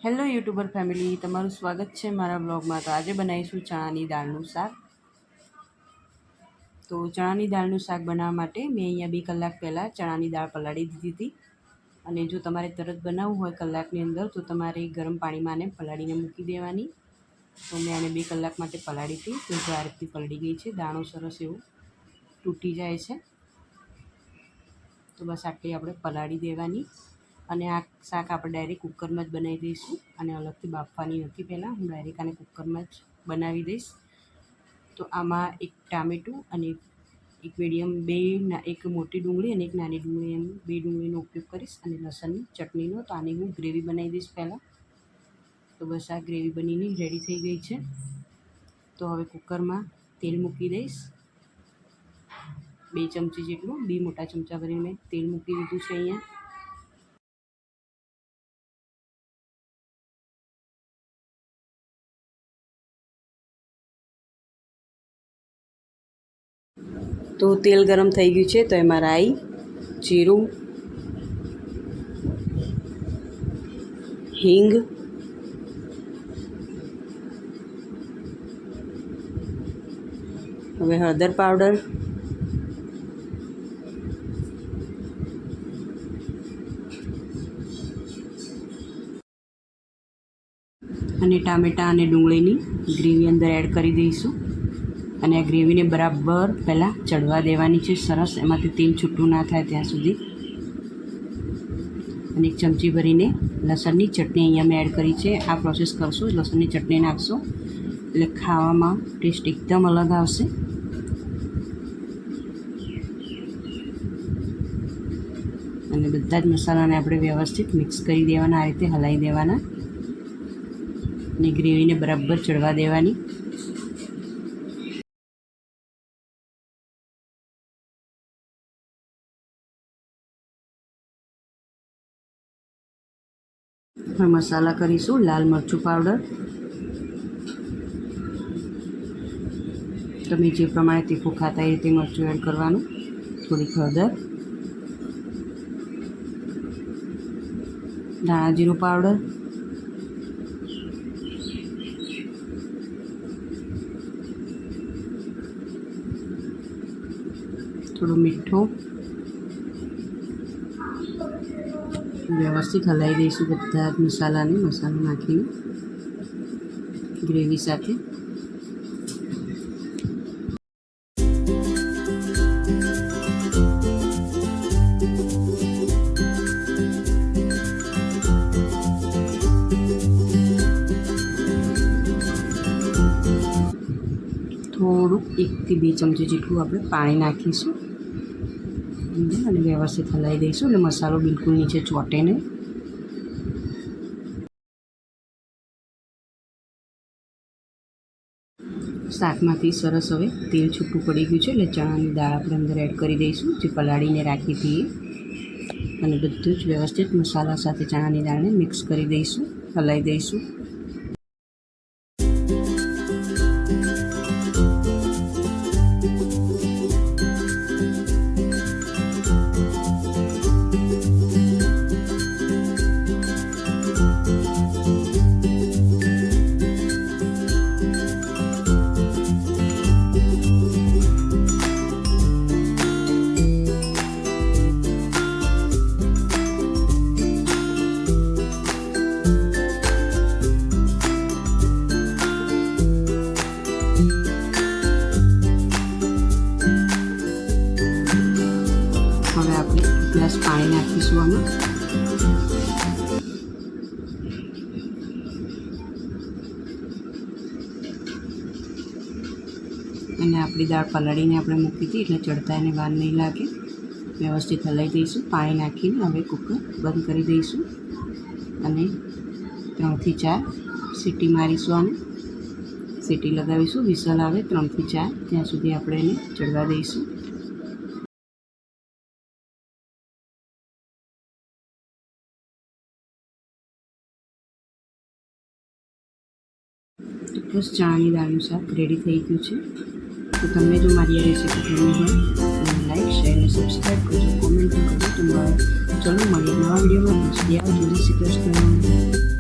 Hello YouTuber family, તમારું સ્વાગત છે મારા બ્લોગમાં। તો આજે બનાવીશું ચણાની દાળનું શાક। તો ચણાની દાળનું શાક બનાવવા માટે મેં અહીંયા 2 કલાક પહેલાં ચણાની દાળ પલાળી દીધી હતી। અને જો તમારે તરત બનાવવું હોય કલાકની અંદર તો તમારે ગરમ પાણીમાં આને પલાળીને મૂકી દેવાની। તો મેં આને 2 કલાક માટે પલાળી હતી, તો જો આ રીતની પલળી ગઈ છે, દાણો સરસ એવું તૂટી જાય છે। તો બસ આટલી આપણે પલાળી દેવાની। અને આ શાક આપણે ડાયરેક્ટ કુકરમાં જ બનાવી દઈશું, અને અલગથી બાફવાની નથી। પહેલાં હું ડાયરેક્ટ આને કુકરમાં જ બનાવી દઈશ। તો આમાં એક ટામેટું અને એક મીડિયમ એક મોટી ડુંગળી અને એક નાની ડુંગળી, એમ 2 ડુંગળીનો ઉપયોગ કરીશ, અને લસણની ચટણીનો। તો આની હું ગ્રેવી બનાવી દઈશ પહેલાં। તો બસ આ ગ્રેવી બનીને રેડી થઈ ગઈ છે। તો હવે કુકરમાં તેલ મૂકી દઈશ, 2 ચમચી જેટલું, 2 મોટા ચમચા ભરીને મેં તેલ મૂકી દીધું છે અહીંયા। તો તેલ ગરમ થઈ ગયું છે, તો એમાં રાઈ, જીરું, હિંગ, હવે હળદર પાવડર, અને ટામેટાં અને ડુંગળીની ગ્રેવી અંદર એડ કરી દઈશું। અને આ ગ્રેવીને બરાબર પહેલાં ચડવા દેવાની છે, સરસ એમાંથી તેલ છૂટું ના થાય ત્યાં સુધી। અને 1 ચમચી ભરીને લસણની ચટણી અહીંયા મેં એડ કરી છે। આ પ્રોસેસ કરશો, લસણની ચટણી નાખશો એટલે ખાવામાં ટેસ્ટ એકદમ અલગ આવશે। અને બધા જ મસાલાને આપણે વ્યવસ્થિત મિક્સ કરી દેવાના, આ રીતે હલાવી દેવાના, અને ગ્રેવીને બરાબર ચડવા દેવાની। હવે મસાલા કરીશું, લાલ મરચું પાવડર, તમે જે પ્રમાણે તીખું ખાતા એ રીતે મરચું એડ કરવાનું, થોડીક હળદર, ધાણા જીરું પાવડર, થોડું મીઠું, વ્યવસ્થિત હલાવી દઈશું બધા જ મસાલો નાખીને ગ્રેવી સાથે। થોડુંક 1 થી 2 ચમચી જેટલું આપણે પાણી નાખીશું, અને વ્યવસ્થિત હલાવી દઈશું એટલે મસાલો બિલકુલ નીચે ચોંટે નહીં। શાકમાંથી સરસ હવે તેલ છૂટું પડી ગયું છે, એટલે ચણાની દાળ આપણે અંદર એડ કરી દઈશું, જે પલાળીને રાખી હતી એ। અને બધું જ વ્યવસ્થિત મસાલા સાથે ચણાની દાળને મિક્સ કરી દઈશું, હલાવી દઈશું। હવે આપણે 1 ગ્લાસ પાણી નાખીશું આમાં, અને આપણી દાળ પલાળીને આપણે મૂકી હતી એટલે ચડતા એને વાર નહીં લાગે। વ્યવસ્થિત હલાવી દઈશું, પાણી નાખીને હવે કુકર બંધ કરી દઈશું, અને 3 થી 4 સીટી મારીશું। આને સીટી લગાવીશું, વિસલ આવે 3 થી 4 ત્યાં સુધી આપણે એને ચડવા દઈશું। બસ ચણાની દાળનું શાક રેડી થઈ ગયું છે। તો તમને જો મારી આ રેસીપી ગમી હોય તો લાઈક, શેર અને સબસ્ક્રાઈબ કરજો, કોમેન્ટ કરજો। તો ચલો મળીએ નવા વિડીયોમાં। જય શ્રી કૃષ્ણ।